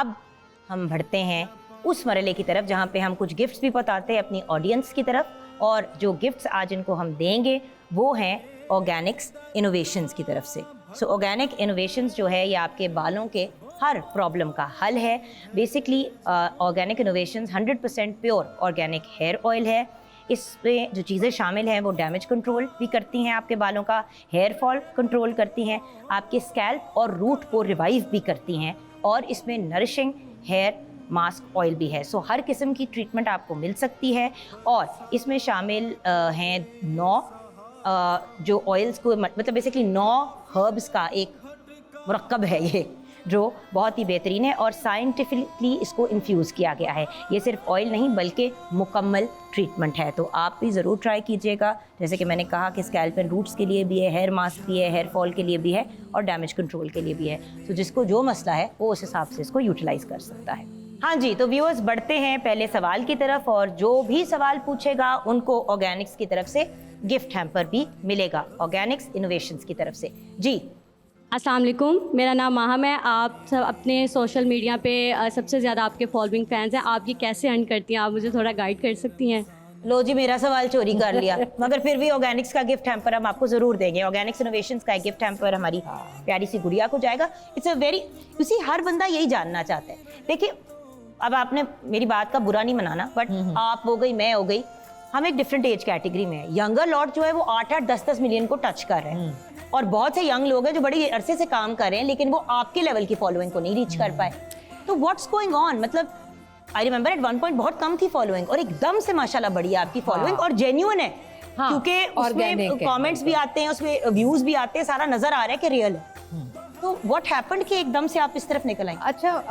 अब हम बढ़ते हैं उस मरहले की तरफ जहाँ पे हम कुछ गिफ्ट्स भी बताते हैं अपनी ऑडियंस की तरफ, और जो गिफ्ट्स आज इनको हम देंगे वो हैं ऑर्गेनिक्स इनोवेशंस की तरफ से। सो ऑर्गेनिक इनोवेशंस जो है ये आपके बालों के हर प्रॉब्लम का हल है। Basically organic innovations 100% pure organic hair oil है। इसमें जो चीज़ें शामिल हैं वो डैमेज कंट्रोल भी करती हैं, आपके बालों का हेयर फॉल कंट्रोल करती हैं, आपके स्कैल्प और रूट को रिवाइव भी करती हैं, और इसमें नरिशिंग हेयर मास्क ऑयल भी है। सो हर किस्म की ट्रीटमेंट आपको मिल सकती है, और इसमें शामिल हैं 9 जो ऑयल्स को, मतलब बेसिकली 9 हर्ब्स का एक मुरक्कब है ये, जो बहुत ही बेहतरीन है और साइंटिफिकली इसको इन्फ्यूज़ किया गया है। ये सिर्फ ऑयल नहीं बल्कि मुकम्मल ट्रीटमेंट है, तो आप भी ज़रूर ट्राई कीजिएगा। जैसे कि मैंने कहा कि स्कैल्प एंड रूट्स के लिए भी है, हेयर मास्क भी है, हेयर फॉल के लिए भी है, और डैमेज कंट्रोल के लिए भी है। तो जिसको जो मसला है वो उस हिसाब से इसको यूटिलाइज़ कर सकता है। हाँ जी, तो व्यूअर्स बढ़ते हैं पहले सवाल की तरफ, और जो भी सवाल पूछेगा उनको ऑर्गेनिक्स की तरफ से गिफ्ट हैम्पर भी मिलेगा, ऑर्गेनिक्स इनोवेशंस की तरफ से। जी अस्सलाम वालेकुम, मेरा नाम माहम है। आप सब अपने सोशल मीडिया पे सबसे ज़्यादा आपके फॉलोइंग फैंस हैं, आप ये कैसे अर्न करती हैं? आप मुझे थोड़ा गाइड कर सकती हैं? लो जी, मेरा सवाल चोरी कर लिया मगर फिर भी ऑर्गेनिक्स का गिफ्ट हैम्पर हम आपको जरूर देंगे। ऑर्गेनिक्स इनोवेशंस का एक गिफ्ट हैम्पर हमारी प्यारी सी गुड़िया को जाएगा। It's a very, you see, हर बंदा यही जानना चाहता है। देखिए, अब आपने मेरी बात का बुरा नहीं मनाना, बट आप हो गई, मैं हो गई, हम एक डिफरेंट एज कैटेगरी में है। यंगर लॉट जो है वो 8-8, 10-10 मिलियन को टच कर रहे हैं, और बहुत से यंग लोग हैं जो बड़ी अरसे से काम कर रहे हैं लेकिन वो आपके लेवल की फॉलोइंग को नहीं रीच कर पाए। तो व्हाट्स गोइंग ऑन? मतलब I remember at one point बहुत कम थी फॉलोइंग, और एकदम से माशाल्लाह बढ़ी है आपकी फॉलोइंग, और जेन्युइन है, क्योंकि उसमें कमेंट्स भी आते हैं, उसमें व्यूज भी आते हैं, सारा नजर आ रहा है कि रियल है। तो व्हाट हैपेंड कि एकदम से आप इस तरफ निकल आई? अच्छा,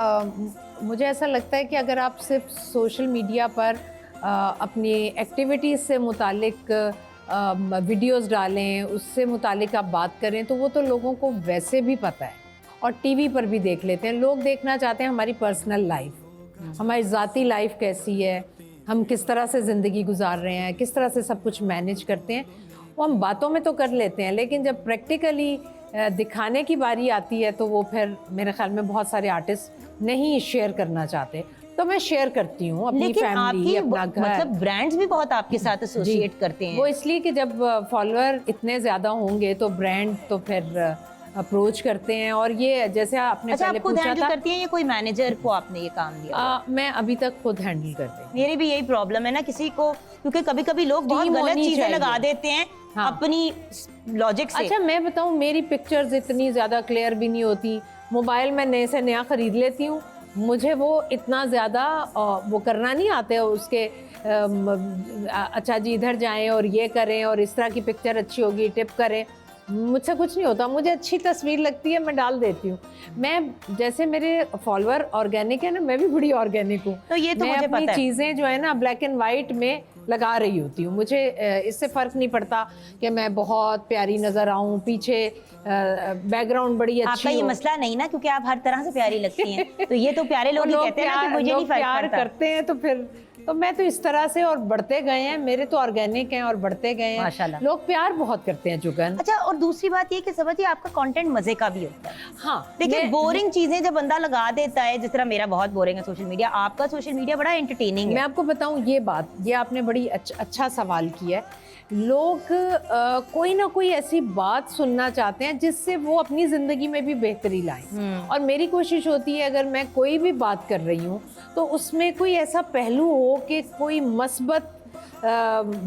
मुझे ऐसा लगता है कि अगर आप सिर्फ सोशल मीडिया पर अपनी एक्टिविटीज़ से मुतालिक वीडियोस डालें, उससे मुतालिक आप बात करें, तो वो तो लोगों को वैसे भी पता है, और टीवी पर भी देख लेते हैं। लोग देखना चाहते हैं हमारी पर्सनल लाइफ, हमारी ज़ाती लाइफ कैसी है, हम किस तरह से ज़िंदगी गुजार रहे हैं, किस तरह से सब कुछ मैनेज करते हैं। वो हम बातों में तो कर लेते हैं, लेकिन जब प्रैक्टिकली दिखाने की बारी आती है तो वो फिर मेरे ख्याल में बहुत सारे आर्टिस्ट नहीं शेयर करना चाहते। तो मैं शेयर करती हूँ अपनी फैमिली, अपना घर, मतलब ब्रांड्स भी बहुत आपके साथ एसोसिएट करते हैं। वो इसलिए कि जब फॉलोअर इतने ज़्यादा होंगे तो ब्रांड तो फिर अप्रोच करते हैं। और ये जैसे आपने पहले पूछा था, करती हैं या कोई मैनेजर को आपने ये काम दिया? मैं अभी तक खुद हैंडल करती हूँ। मेरी भी यही प्रॉब्लम है ना, किसी को, क्योंकि कभी कभी लोग बहुत गलत चीजें लगा देते हैं अपनी लॉजिक से। अच्छा, मैं बताऊँ, मेरी पिक्चर्स इतनी ज़्यादा क्लियर भी नहीं होती। मोबाइल में नए से नया ख़रीद लेती हूँ, मुझे वो इतना ज़्यादा वो करना नहीं आता है उसके, अच्छा जी इधर जाएं और ये करें और इस तरह की पिक्चर अच्छी होगी, टिप करें, मुझसे कुछ नहीं होता। मुझे अच्छी तस्वीर लगती है, मैं डाल देती हूँ। मैं, जैसे मेरे फॉलोअर ऑर्गेनिक है ना, मैं भी बड़ी ऑर्गेनिक हूँ। तो ये तो मैं मुझे अपनी पता है। चीज़ें जो है ना ब्लैक एंड वाइट में लगा रही होती हूँ। मुझे इससे फ़र्क नहीं पड़ता कि मैं बहुत प्यारी नज़र आऊँ, पीछे बैकग्राउंड बड़ी अच्छी। आपका ये मसला नहीं ना, क्योंकि आप हर तरह से प्यारी लगती हैं। तो ये तो प्यारे लोग ही कहते हैं ना कि मुझे नहीं प्यार करते हैं, तो फिर तो मैं तो इस तरह से, और बढ़ते गए हैं, मेरे तो ऑर्गेनिक हैं और बढ़ते गए हैं माशाल्लाह। लोग प्यार बहुत करते हैं जुगन। अच्छा, और दूसरी बात ये कि समझिए आपका कंटेंट मजे का भी होता है। हाँ, देखिए, बोरिंग चीजें जब बंदा लगा देता है, जिस तरह मेरा बहुत बोरिंग है सोशल मीडिया, आपका सोशल मीडिया बड़ा एंटरटेनिंग है। मैं आपको बताऊं ये बात, ये आपने बड़ी अच्छा सवाल किया है। लोग कोई ना कोई ऐसी बात सुनना चाहते हैं जिससे वो अपनी ज़िंदगी में भी बेहतरी लाएं। और मेरी कोशिश होती है, अगर मैं कोई भी बात कर रही हूँ तो उसमें कोई ऐसा पहलू हो कि कोई मस्बत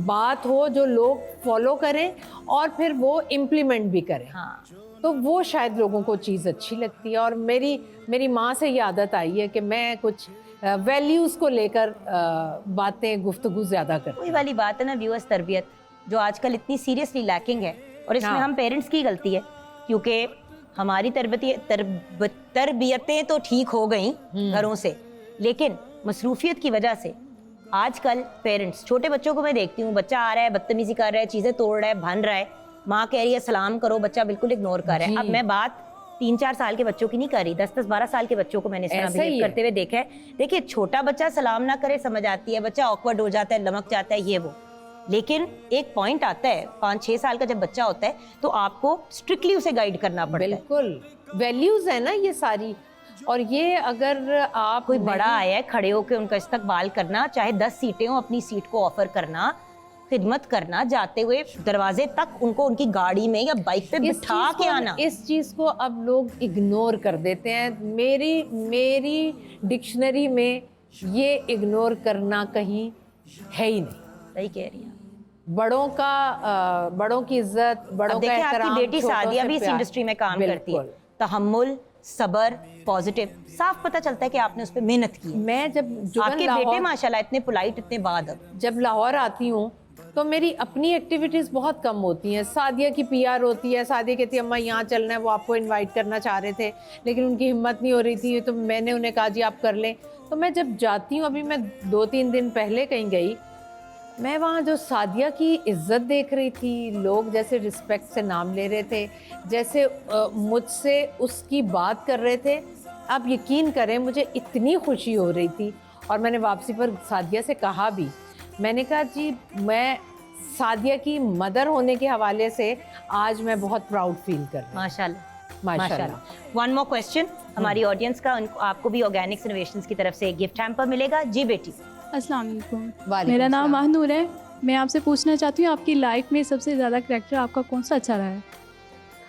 बात हो जो लोग फॉलो करें और फिर वो इम्प्लीमेंट भी करें। हाँ, तो वो शायद लोगों को चीज़ अच्छी लगती है। और मेरी माँ से ये आदत आई है कि मैं कुछ वैल्यूज़ को लेकर बातें, गुफ्तगू ज़्यादा करती हूँ। वही वाली बात है ना व्यूअर्स, तरबियत जो आजकल इतनी सीरियसली लैकिंग है, और इसमें हम पेरेंट्स की गलती है, क्योंकि हमारी तरबियतें तो ठीक हो गई घरों से, लेकिन मसरूफियत की वजह से आजकल पेरेंट्स, छोटे बच्चों को मैं देखती हूँ, बच्चा आ रहा है, बदतमीजी कर रहा है, चीज़ें तोड़ रहा है, भन रहा है, माँ कह रही है सलाम करो, बच्चा बिल्कुल इग्नोर कर रहा है। अब मैं बात 3-4 साल के बच्चों की नहीं कर रही, 10-10, 12 साल के बच्चों को मैंने इस तरह बिहेव करते हुए देखा है। देखिए, छोटा बच्चा सलाम ना करे समझ आती है, बच्चा ऑकवर्ड हो जाता है, लमक जाता है, ये वो, लेकिन एक पॉइंट आता है 5-6 साल का जब बच्चा होता है तो आपको स्ट्रिक्टली उसे गाइड करना पड़ता है। बिल्कुल, वैल्यूज है ना ये सारी। और ये अगर आप कोई बड़ा आया है, खड़े होकर उनका इस्तकबाल करना, चाहे 10 सीटें हो, अपनी सीट को ऑफर करना, खिदमत करना, जाते हुए दरवाजे तक उनको उनकी गाड़ी में या बाइक पे बिठा के आना। इस चीज़ को अब लोग इग्नोर कर देते हैं। मेरी डिक्शनरी में ये इग्नोर करना कहीं है ही नहीं। सही कह रही हैं। बड़ों की इज्जत, बड़ों का एहतराम। आपकी बेटी छोटों सादिया से भी इस प्यार। इंडस्ट्री में काम करती है। बिल्कुल। तहम्मुल, सबर, पॉजिटिव, साफ पता चलता है कि आपने उस पर मेहनत की है। मैं जब आपके बेटे माशाल्लाह इतने पोलाइट, इतने बाद जब लाहौर आती हूँ तो मेरी अपनी एक्टिविटीज़ बहुत कम होती हैं। सादिया की पीआर होती है, सादिया कहती है अम्मा यहाँ चलना है, वो आपको इनवाइट करना चाह रहे थे लेकिन उनकी हिम्मत नहीं हो रही थी, तो मैंने उन्हें कहा जी आप कर लें। तो मैं जब जाती हूँ, अभी मैं 2-3 दिन पहले कहीं गई, मैं वहाँ जो सादिया की इज्जत देख रही थी, लोग जैसे रिस्पेक्ट से नाम ले रहे थे, जैसे मुझसे उसकी बात कर रहे थे, आप यकीन करें मुझे इतनी खुशी हो रही थी। और मैंने वापसी पर सादिया से कहा भी, मैंने कहा जी मैं सादिया की मदर होने के हवाले से आज मैं बहुत प्राउड फील कर रही हूँ। माशाल्लाह। वन मोर क्वेश्चन हमारी ऑडियंस का, आपको भी ऑर्गेनिक्स इनोवेशंस की तरफ से एक गिफ्ट हैम्पर मिलेगा। जी बेटी। अस्सलाम वालेकुम। वालेकुम मेरा नाम सलाम। महनूर है। मैं आपसे पूछना चाहती हूँ आपकी लाइफ में सबसे ज़्यादा करैक्टर आपका कौन सा अच्छा रहा है?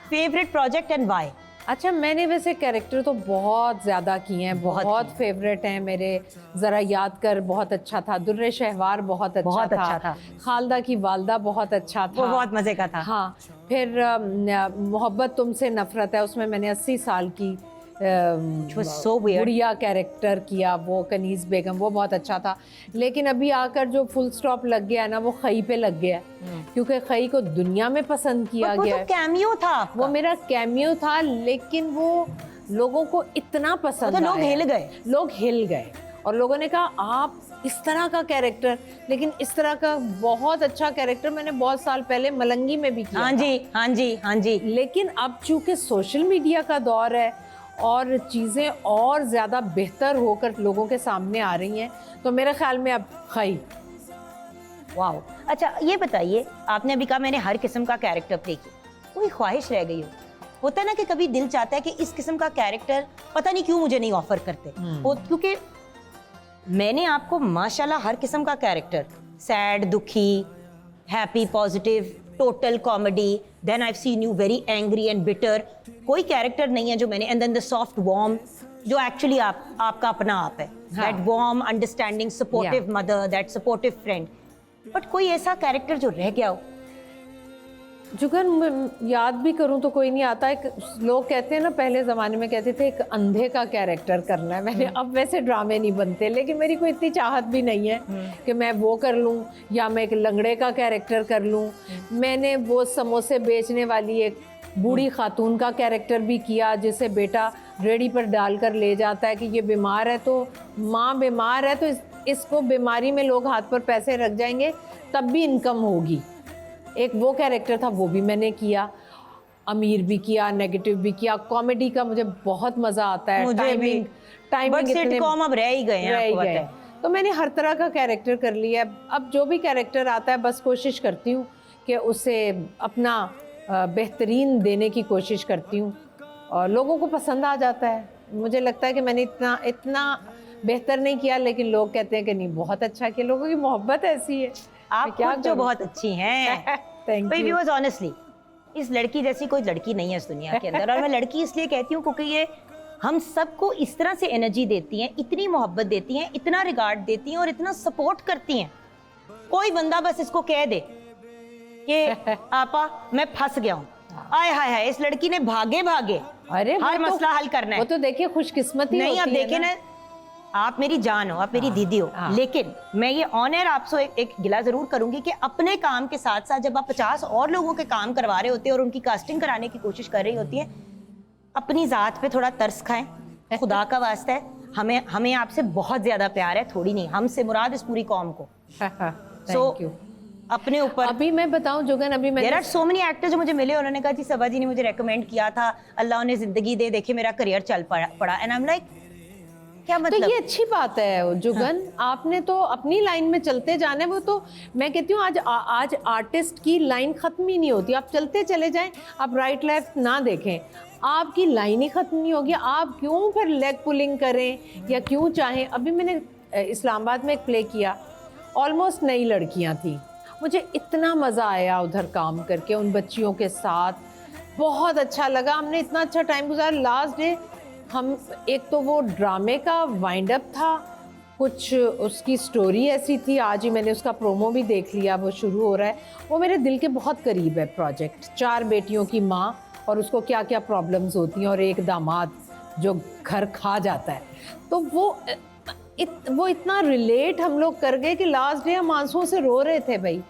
Favourite project and why? अच्छा, मैंने वैसे कैरेक्टर तो बहुत ज़्यादा किए हैं, बहुत फेवरेट हैं मेरे। ज़रा याद कर बहुत अच्छा था, दुर्रे शहवार बहुत अच्छा था, खालदा की वालदा बहुत अच्छा था, वो बहुत मज़े का था। हाँ, फिर मोहब्बत तुमसे नफरत है, उसमें मैंने 80 साल की so weird. गुड़िया कैरेक्टर किया, वो कनीज़ बेगम, वो बहुत अच्छा था। लेकिन अभी आकर जो फुल स्टॉप लग गया ना, वो खई पे लग गया, क्योंकि खई को दुनिया में पसंद किया गया। वो तो कैमियो था आपका। वो मेरा कैमियो था, लेकिन वो लोगों को इतना पसंद तो लोग आया। लोग हिल गए और लोगों ने कहा आप इस तरह का कैरेक्टर, लेकिन इस तरह का बहुत अच्छा कैरेक्टर मैंने बहुत साल पहले मलंगी में भी किया। हाँ जी, हाँ जी, हाँ जी। लेकिन अब चूंकि सोशल मीडिया का दौर है और चीज़ें और ज़्यादा बेहतर होकर लोगों के सामने आ रही हैं, तो मेरे ख्याल में अब खई। वाओ। अच्छा ये बताइए, आपने अभी कहा मैंने हर किस्म का कैरेक्टर प्ले किया, कोई ख्वाहिश रह गई हो? होता है ना कि कभी दिल चाहता है कि इस किस्म का कैरेक्टर पता नहीं क्यों मुझे नहीं ऑफर करते, क्योंकि मैंने आपको माशाल्लाह हर किस्म का कैरेक्टर, सैड, दुखी, happy, positive, total comedy, then I have seen you very angry and bitter, कोई कैरेक्टर नहीं है जो मैंने, and then the soft warm जो एक्चुअली आपका अपना आप है, that warm understanding supportive mother, that supportive friend, but कोई ऐसा कैरेक्टर जो रह गया हो? जुगन याद भी करूं तो कोई नहीं आता। एक लोग कहते हैं ना, पहले ज़माने में कहते थे एक अंधे का कैरेक्टर करना है। मैंने, अब वैसे ड्रामे नहीं बनते, लेकिन मेरी कोई इतनी चाहत भी नहीं है कि मैं वो कर लूं या मैं एक लंगड़े का कैरेक्टर कर लूं। मैंने वो समोसे बेचने वाली एक बूढ़ी खातून का कैरेक्टर भी किया, जिसे बेटा रेडी पर डालकर ले जाता है कि ये बीमार है, तो माँ बीमार है तो इसको बीमारी में लोग हाथ पर पैसे रख जाएंगे तब भी इनकम होगी। एक वो कैरेक्टर था, वो भी मैंने किया। अमीर भी किया, नेगेटिव भी किया। कॉमेडी का मुझे बहुत मज़ा आता है। टाइमिंग बट सिटकॉम अब रह ही गए हैं, आपको पता है। तो मैंने हर तरह का कैरेक्टर कर लिया। अब जो भी कैरेक्टर आता है बस कोशिश करती हूँ कि उसे अपना बेहतरीन देने की कोशिश करती हूँ और लोगों को पसंद आ जाता है। मुझे लगता है कि मैंने इतना बेहतर नहीं किया, लेकिन लोग कहते हैं कि नहीं बहुत अच्छा किया। लोगों की मोहब्बत ऐसी है। आप खुद जो बहुत अच्छी हैं। Thank you. व्यूअर्स, ऑनेस्टली इस लड़की जैसी कोई लड़की नहीं है इस दुनिया के अंदर, और मैं लड़की इसलिए कहती हूँ क्योंकि ये हम सबको इस तरह से एनर्जी देती हैं, इतनी मोहब्बत देती हैं, इतना रिगार्ड देती हैं और इतना सपोर्ट करती हैं। कोई बंदा बस इसको कह दे कि आपा मैं फंस गया हूँ, आय हाय हाय, इस लड़की ने भागे भागे अरे हर मसला हल करना है। वो तो देखिए खुशकिस्मती नहीं, आप होती है देखिए ना, आप मेरी जान हो, आप मेरी दीदी हो, लेकिन मैं ये ऑन एयर आपसे एक गिला जरूर करूंगी कि अपने काम के साथ साथ जब आप 50 और लोगों के काम करवा रहे होते हैं और उनकी कास्टिंग कराने की कोशिश कर रही होती है, अपनी जात पे थोड़ा तरस खाएं, खुदा का वास्ता है। हमें आपसे बहुत ज्यादा प्यार है, थोड़ी नहीं, हमसे मुराद इस पूरी कौम को। Thank you. अपने ऊपर अभी मैं बताऊं जुगन, अभी मैंने there are so many actors जो मुझे मिले, उन्होंने कहा जी सबा जी ने मुझे रेकमेंड किया था, अल्लाह उन्हें जिंदगी दे, देखे मेरा करियर चल पड़ा, एंड आई एम लाइक क्या मतलब? तो ये अच्छी बात है जुगन, आपने तो अपनी लाइन में चलते जाना है। वो तो मैं कहती हूँ आज आर्टिस्ट की लाइन खत्म ही नहीं होती। आप चलते चले जाएं, आप राइट लेफ्ट ना देखें, आपकी लाइन ही खत्म नहीं होगी। आप क्यों फिर लेग पुलिंग करें या क्यों चाहें। अभी मैंने इस्लामाबाद में एक प्ले किया, ऑलमोस्ट नई लड़कियां थी। मुझे इतना मज़ा आया उधर काम करके उन बच्चियों के साथ, बहुत अच्छा लगा। हमने इतना अच्छा टाइम गुजारा। लास्ट डे हम, एक तो वो ड्रामे का वाइंड अप था, कुछ उसकी स्टोरी ऐसी थी। आज ही मैंने उसका प्रोमो भी देख लिया, वो शुरू हो रहा है। वो मेरे दिल के बहुत करीब है प्रोजेक्ट। 4 बेटियों की माँ और उसको क्या क्या प्रॉब्लम्स होती हैं, और एक दामाद जो घर खा जाता है। तो वो इतना रिलेट हम लोग कर गए कि लास्ट डे हम आंसुओं से रो रहे थे भाई।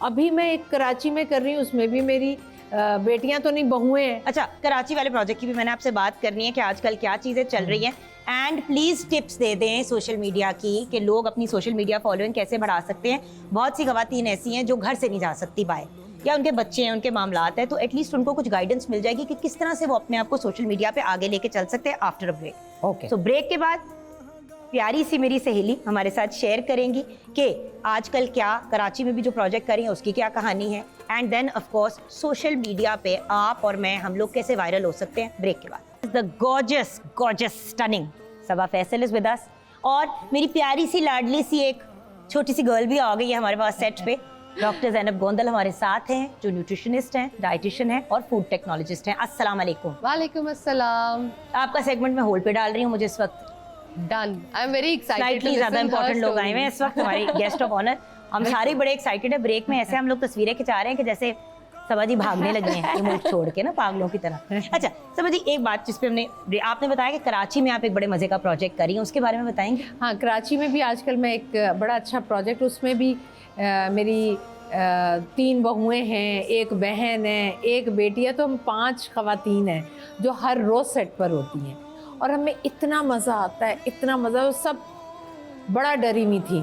अभी मैं एक कराची में कर रही हूँ, उसमें भी मेरी बेटियां तो नहीं, बहुएं हैं। अच्छा, कराची वाले प्रोजेक्ट की भी मैंने आपसे बात करनी है कि आजकल क्या चीज़ें चल रही हैं, एंड प्लीज़ टिप्स दे दें सोशल मीडिया की कि लोग अपनी सोशल मीडिया फॉलोइंग कैसे बढ़ा सकते हैं। बहुत सी ख़वातीन ऐसी हैं जो घर से नहीं जा सकती बाहर, या उनके बच्चे हैं, उनके मामलात हैं, तो एटलीस्ट उनको कुछ गाइडेंस मिल जाएगी कि किस तरह से वो अपने आप को सोशल मीडिया पे आगे लेके चल सकते हैं after a break. Okay, so break के बाद प्यारी सी मेरी सहेली हमारे साथ शेयर करेंगी कि आजकल क्या कराची में भी जो प्रोजेक्ट कर रही हैं उसकी क्या कहानी है, and then of course social media पे आप और मैं, हम लोग कैसे वायरल हो सकते हैं ब्रेक के बाद। The gorgeous stunning Saba Faisal is with us, और मेरी प्यारी सी लाडली सी एक छोटी सी गर्ल भी आ गई है हमारे पास सेट पे। डॉक्टर ज़ैनब गोंदल हमारे साथ हैं, जो न्यूट्रिशनिस्ट हैं, डाइटिशियन हैं और फूड टेक्नोलॉजिस्ट हैं। अस्सलाम वालेकुम। वालेकुम अस्सलाम। आपका सेगमेंट मैं होल्ड पे डाल रही हूँ, मुझे इस वक्त done, I am very excited. Slightly ज़्यादा इंपॉर्टेंट लोग आए हुए हैं इस वक्त, हमारे गेस्ट ऑफ ऑनर। हम सारे बड़े एक्साइटेड है। ब्रेक में ऐसे हम लोग तस्वीरें खिंचा रहे हैं कि जैसे सबा जी भागने लगे हैं रिमोट छोड़ के ना, पागलों की तरह। अच्छा सबा जी, एक बात जिस पे आपने बताया कि कराची में आप एक बड़े मजे का प्रोजेक्ट कर रही हैं, उसके बारे में बताएंगे? हाँ, कराची में भी आजकल मैं एक बड़ा अच्छा प्रोजेक्ट, उसमें भी मेरी 3 बहुएं हैं, एक बहन है, एक बेटी है, तो हम 5 ख़वातीन हैं जो हर रोज़ सेट पर होती हैं। और हमें इतना मज़ा आता है, इतना मज़ा। वो सब बड़ा डरी हुई थी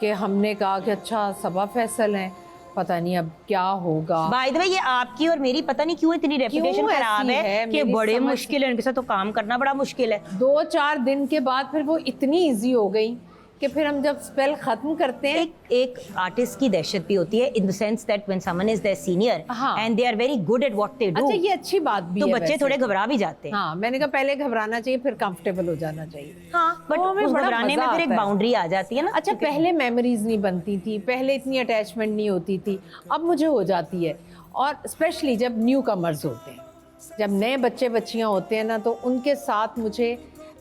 कि हमने कहा कि अच्छा सबा फैसल हैं, पता नहीं अब क्या होगा। बाय द वे, ये आपकी और मेरी पता नहीं क्यों इतनी रेपुटेशन खराब है कि बड़े मुश्किल है, उनके साथ तो काम करना बड़ा मुश्किल है। 2-4 दिन के बाद फिर वो इतनी ईजी हो गई कि फिर हम जब स्पेल खत्म करते हैं, एक आर्टिस्ट की दहशत भी होती है in the sense that when someone is there senior and they are very good at what they do. अच्छा, ये अच्छी बात भी तो है। बच्चे थोड़े घबरा भी जाते हैं। हाँ, मैंने कहा पहले घबराना चाहिए, फिर कंफर्टेबल हो जाना चाहिए। हाँ, बट हमें उस बड़ा घबराने में मजा फिर एक आता है। बाउंड्री आ जाती है ना। अच्छा, पहले मेमोरीज नहीं बनती थी, पहले इतनी अटैचमेंट नहीं होती थी, अब मुझे हो जाती है। और स्पेशली जब न्यू कमर्स होते हैं, जब नए बच्चे बच्चियाँ होते हैं ना, तो उनके साथ मुझे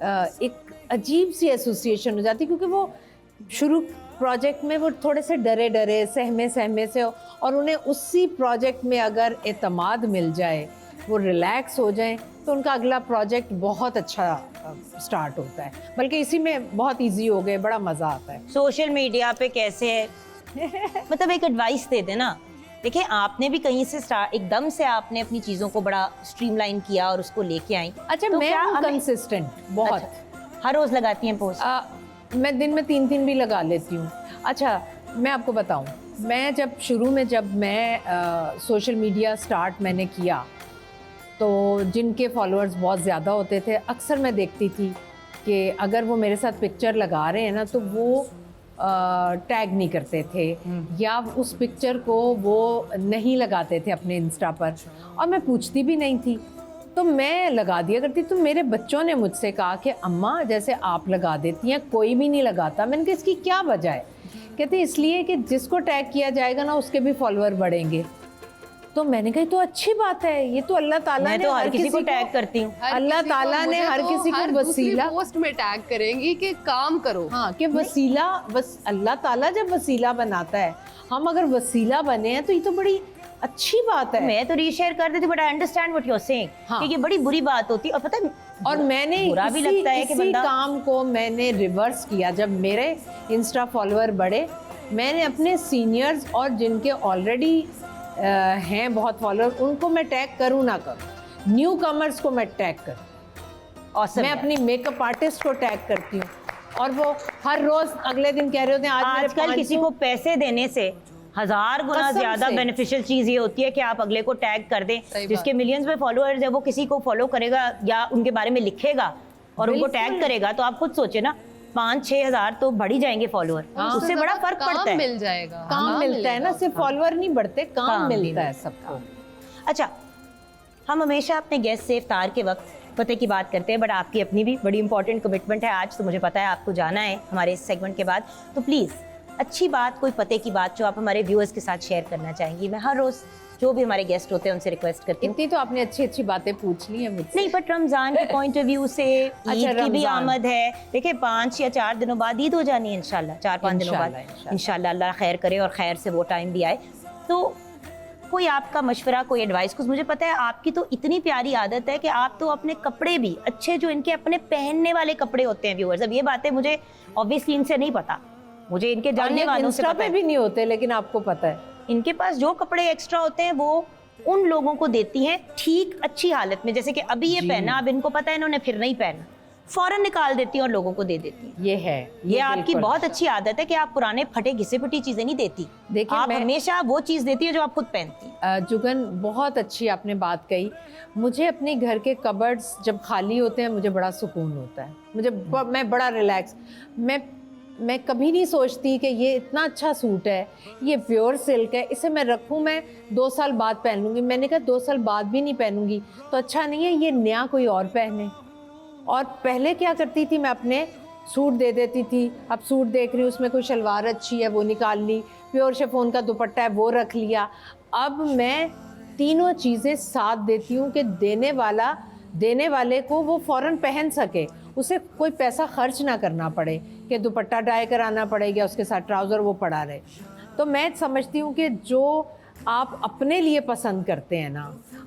एक अजीब सी एसोसिएशन हो जाती है, क्योंकि वो शुरू प्रोजेक्ट में वो थोड़े से डरे सहमे से, और उन्हें उसी प्रोजेक्ट में अगर एतमाद मिल जाए, वो रिलैक्स हो जाए, तो उनका अगला प्रोजेक्ट बहुत अच्छा स्टार्ट होता है। बल्कि इसी में बहुत इजी हो गए, बड़ा मज़ा आता है। सोशल मीडिया पे कैसे है मतलब एक एडवाइस दे देना। देखिए, आपने भी कहीं से एकदम से आपने अपनी चीज़ों को बड़ा स्ट्रीमलाइन किया और उसको लेके आई। अच्छा, तो मैं क्या हूँ हमें- कंसिस्टेंट बहुत। अच्छा, हर रोज़ लगाती हैं पोस्ट? मैं दिन में 3 भी लगा लेती हूँ। अच्छा, मैं आपको बताऊँ, मैं जब शुरू में सोशल मीडिया स्टार्ट मैंने किया, तो जिनके फॉलोअर्स बहुत ज़्यादा होते थे, अक्सर मैं देखती थी कि अगर वो मेरे साथ पिक्चर लगा रहे हैं ना, तो वो टैग नहीं करते थे, या उस पिक्चर को वो नहीं लगाते थे अपने इंस्टा पर, और मैं पूछती भी नहीं थी, तो मैं लगा दिया करती। तो मेरे बच्चों ने मुझसे कहा कि अम्मा, जैसे आप लगा देती हैं कोई भी नहीं लगाता। मैंने कहा इसकी क्या वजह है? कहते इसलिए कि जिसको टैग किया जाएगा ना, उसके भी फॉलोअर बढ़ेंगे। तो मैंने कहा तो अच्छी बात है, ये तो अल्लाह ताला ने तो हर किसी को टैग करती हूँ। अल्लाह ताला ने हर किसी को वसीला पोस्ट में टैग करेंगी कि काम करो। हाँ, कि वसीला, बस अल्लाह ताला जब वसीला बनाता है, हम अगर वसीला बने हैं तो ये तो बड़ी अच्छी बात है। मैं तो रीशेयर कर देती, but I understand what you are saying कि ये बड़ी बुरी बात होती है। और पता है, और मैंने बुरा भी लगता है कि इसी बंदा काम को मैंने रिवर्स किया। जब मेरे इंस्टा फॉलोअर बढ़े, मैंने अपने सीनियर्स और जिनके ऑलरेडी हैं बहुत फॉलोअर, उनको मैं टैग करूँ ना करूँ, न्यू कमर्स को मैं टैग करूँ। awesome मैं है। अपनी मेकअप आर्टिस्ट को टैग करती हूँ, और वो हर रोज अगले दिन कह रहे होते हैं आजकल किसी को पैसे देने से 1000 गुना कसम ज्यादा से। बेनिफिशियल चीज ये होती है कि आप अगले को टैग कर दें। सही जिसके मिलियंस में फॉलोअर्स है, वो किसी को फॉलो करेगा या उनके बारे में लिखेगा, और उनको बिल्कुल। टैग करेगा, तो आप खुद सोचे ना 5-6 हज़ार तो बढ़ ही जाएंगे फॉलोअर, उससे बड़ा फर्क काम पड़ता है। मिल जाएगा, काम मिलता है ना, सिर्फ फॉलोअर नहीं बढ़ते, काम काम भी मिलता है मिलता सबको। अच्छा, हम हमेशा अपने गेस्ट से इफ्तार के वक्त पते की बात करते हैं, बट आपकी अपनी भी बड़ी इंपॉर्टेंट कमिटमेंट है आज, तो मुझे पता है आपको जाना है हमारे इस सेगमेंट के बाद, तो प्लीज़ अच्छी बात, कोई पते की बात जो आप हमारे व्यूअर्स के साथ शेयर करना चाहेंगी। मैं हर रोज़ जो भी हमारे गेस्ट होते हैं उनसे रिक्वेस्ट करती हूँ। इतनी तो आपने अच्छी अच्छी बातें पूछ ली हैं मुझसे। नहीं, बट रमज़ान के पॉइंट ऑफ व्यू से ईद की भी रमज़ान। आमद है। देखिए 5 या 4 दिनों बाद ईद हो जानी है इंशाल्लाह, 4-5 दिनों बाद इंशाल्लाह, अल्लाह खैर करे और खैर से वो टाइम भी आए। तो कोई आपका मशवरा, कोई एडवाइस, कुछ, मुझे पता है आपकी तो इतनी प्यारी आदत है कि आप तो अपने कपड़े भी अच्छे, जो इनके अपने पहनने वाले कपड़े होते हैं व्यूअर्स, अब ये बातें मुझे ऑब्वियसली इनसे नहीं पता, मुझे इनके जानने वालों से इंस्टा पता पे है। भी नहीं होते, लेकिन आपको पता है इनके पास जो कपड़े एक्स्ट्रा होते हैं वो उन लोगों को देती हैं ठीक अच्छी हालत में, जैसे कि अभी ये पहना, अब इनको पता है इन्होंने फिर नहीं पहना, फौरन निकाल देती हैं और लोगों को दे देती हैं। ये है, ये आपकी बिल्कुल। बहुत अच्छी आदत है कि आप पुराने फटे घिसे पिटी चीजें नहीं देती, देखिए, आप मैं- हमेशा वो चीज देती है जो आप खुद पहनती हैं। जुगन, बहुत अच्छी आपने बात कही। मुझे अपने घर के कबर्ड्स जब खाली होते हैं मुझे बड़ा सुकून होता है, मैं बड़ा रिलैक्स, मैं कभी नहीं सोचती कि ये इतना अच्छा सूट है, ये प्योर सिल्क है, इसे मैं रखूं, मैं 2 साल बाद पहन लूँगी। मैंने कहा 2 साल बाद भी नहीं पहनूंगी तो अच्छा नहीं है, ये नया कोई और पहने। और पहले क्या करती थी, मैं अपने सूट दे देती थी, अब सूट देख रही हूँ उसमें कोई शलवार अच्छी है वो निकाल ली, प्योर शिफॉन का दुपट्टा है वो रख लिया। अब मैं तीनों चीज़ें साथ देती हूँ कि देने वाले को वो फ़ौरन पहन सके, उसे कोई पैसा खर्च ना करना पड़े कि दुपट्टा डाई कराना पड़ेगा, उसके साथ ट्राउज़र वो पड़ा रहे। तो मैं समझती हूँ कि जो आप अपने लिए पसंद करते हैं ना,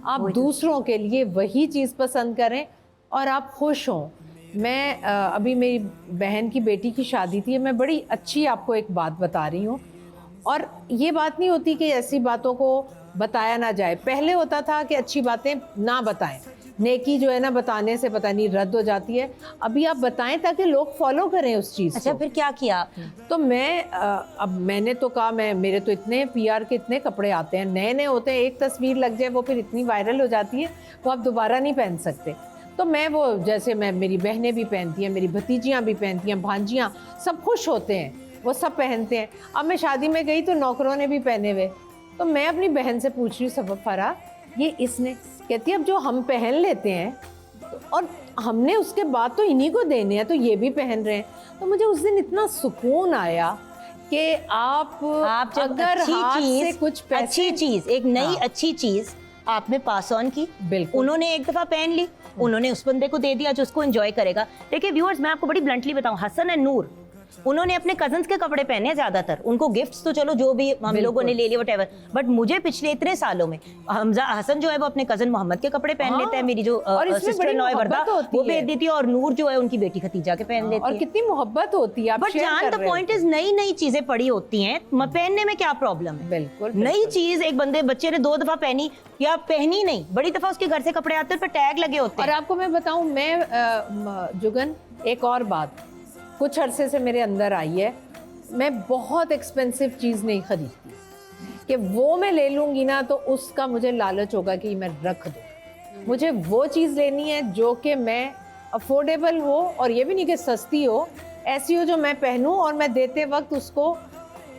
आप दूसरों के लिए वही चीज़ पसंद करें और आप खुश हों। मैं अभी मेरी बहन की बेटी की शादी थी, मैं बड़ी अच्छी आपको एक बात बता रही हूँ, और ये बात नहीं होती कि ऐसी बातों को बताया ना जाए। पहले होता था कि अच्छी बातें ना बताएं, नेकी जो है ना बताने से पता नहीं रद्द हो जाती है। अभी आप बताएं ताकि लोग फॉलो करें उस चीज़ अच्छा, को। फिर क्या किया आपने? तो मैं अब मैंने तो कहा, मेरे तो इतने पीआर के इतने कपड़े आते हैं, नए नए होते हैं, एक तस्वीर लग जाए वो फिर इतनी वायरल हो जाती है वो आप दोबारा नहीं पहन सकते। तो मैं वो, जैसे मेरी बहनें भी पहनती हैं, मेरी भतीजियाँ भी पहनती हैं, भांजियाँ, सब खुश होते हैं, वो सब पहनते हैं। अब मैं शादी में गई तो नौकरों ने भी पहने हुए, तो मैं अपनी बहन से पूछ रही हूँ, सब फरा ये इसने, कहती है अब जो हम पहन लेते हैं और हमने उसके बाद तो इन्हीं को देने हैं, तो ये भी पहन रहे हैं। तो मुझे उस दिन इतना सुकून आया कि आप जब अगर अच्छी हाथ से चीज, कुछ पैसे, अच्छी चीज, एक नई हाँ। अच्छी चीज आपने पास ऑन की, बिल्कुल। उन्होंने एक दफा पहन ली, उन्होंने उस बंदे को दे दिया जो उसको एंजॉय करेगा। देखिए व्यूअर्स, मैं आपको बड़ी ब्लंटली बताऊं, हसन एंड नूर उन्होंने अपने कजन्स के कपड़े पहने हैं ज्यादातर, उनको गिफ्ट्स तो चलो जो भी हम लोगों ने ले लिए व्हाटएवर, बट मुझे पिछले इतने सालों में हमजा हसन जो है वो अपने कजन मोहम्मद के कपड़े पहन लेता है, मेरी जो और इसमें सिस्टर बड़ी इन लॉ है वर्दा, मोहब्बत होती वो है। भेज देती है, और नूर जो है उनकी बेटी खतीजा के पहन लेती और है। कितनी मोहब्बत होती है, आप बट शेयर जान कर द रहे पॉइंट होते इज, नई नई चीजें पड़ी होती हैं, पहनने में क्या प्रॉब्लम है? हैं। बिल्कुल, नई चीज एक बच्चे ने 2 दफा पहनी या पहनी नहीं, बड़ी दफा उसके घर से कपड़े आते हैं पर टैग लगे होते और हैं। आपको मैं बताऊं, मैं जुगन, एक और बात कुछ अरसे से मेरे अंदर आई है, मैं बहुत एक्सपेंसिव चीज़ नहीं खरीदती कि वो मैं ले लूँगी ना तो उसका मुझे लालच होगा कि मैं रख दूँ। मुझे वो चीज़ लेनी है जो कि मैं अफोर्डेबल हो, और ये भी नहीं कि सस्ती हो, ऐसी हो जो मैं पहनूं और मैं देते वक्त उसको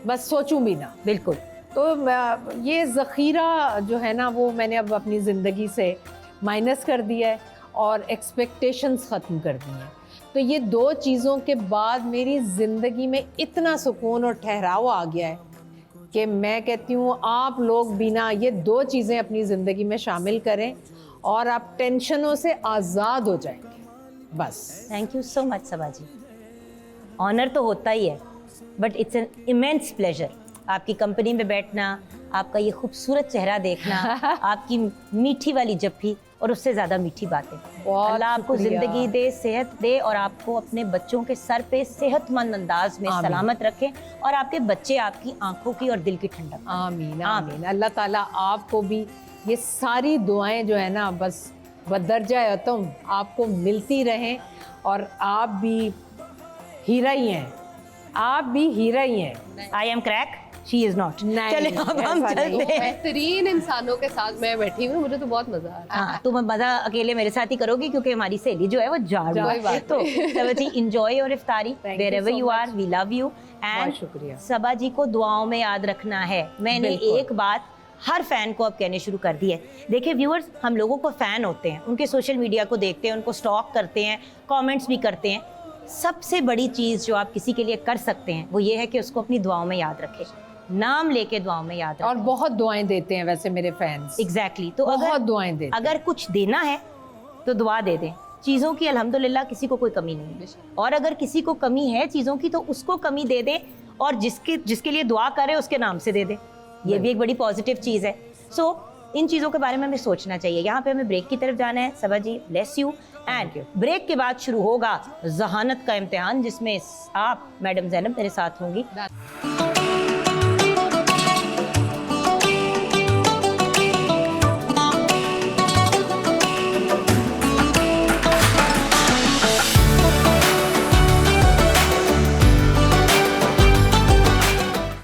बस सोचूं भी ना। बिल्कुल। तो ये ज़ख़ीरा जो है ना वो मैंने अब अपनी ज़िंदगी से माइनस कर दिया है और एक्सपेक्टेशंस ख़त्म कर दी हैं। तो ये 2 चीज़ों के बाद मेरी ज़िंदगी में इतना सुकून और ठहराव आ गया है कि मैं कहती हूँ आप लोग भी ना ये 2 चीज़ें अपनी ज़िंदगी में शामिल करें और आप टेंशनों से आज़ाद हो जाएंगे बस। Thank you so much Saba ji, honour तो होता ही है, but it's an immense pleasure आपकी कंपनी में बैठना, आपका ये खूबसूरत चेहरा देखना, आपकी मीठी वाली जप्फी और उससे ज़्यादा मीठी बातें। अल्लाह आपको शुक्रिया। ज़िंदगी दे, सेहत दे, और आपको अपने बच्चों के सर पे सेहतमंद अंदाज में आमीन। सलामत रखें, और आपके बच्चे आपकी आंखों की और दिल की ठंडक। आमीन आमीन। अल्लाह ताला आपको भी ये सारी दुआएं जो है ना बस बदरजा तुम आपको मिलती रहें, और आप भी हीरा ही हैं, आप भी हीरा ही हैं। I am crack, she is not. नहीं, चले अब हम ऐसा नहीं चलते हैं। बेहतरीन इंसानों के साथ मैं बैठी हुई, मुझे तो बहुत मजा आ रहा है। हाँ, तुम मजा अकेले मेरे साथ ही करोगी क्योंकि हमारी सहेली जो है वो जाड़ कोई बात है। तो सबा जी एंजॉय योर इफ्तारी Thank you wherever so you are, much. We love you and शुक्रिया। सबा जी को दुआओं में याद रखना है। मैंने बिल्कुल। एक बात हर फैन को अब कहने शुरू कर दी है। देखिए व्यूअर्स, हम लोगों को फैन होते हैं, उनके सोशल मीडिया को देखते हैं, उनको स्टॉक करते हैं, कमेंट्स भी करते हैं। सबसे बड़ी चीज़ जो आप किसी के लिए कर सकते हैं वो ये है कि उसको अपनी दुआओं में याद रखें, नाम लेके दुआओं में याद रखें। और बहुत दुआएं देते हैं वैसे मेरे फैंस, एग्जैक्टली तो बहुत दुआएं देते हैं। अगर कुछ देना है तो दुआ दे दें। चीज़ों की अल्हम्दुलिल्लाह किसी को कोई कमी नहीं है, और अगर किसी को कमी है चीज़ों की तो उसको कमी दे दें, और जिसके लिए दुआ करे उसके नाम से दे दें। ये भी एक बड़ी पॉजिटिव चीज़ है। सो इन चीज़ों के बारे में हमें सोचना चाहिए। यहाँ पे हमें ब्रेक की तरफ जाना है। सबा जी ब्लेस यू। एंड ब्रेक के बाद शुरू होगा जहानत का इम्तिहान, जिसमें आप मैडम ज़ैनब मेरे साथ होंगी।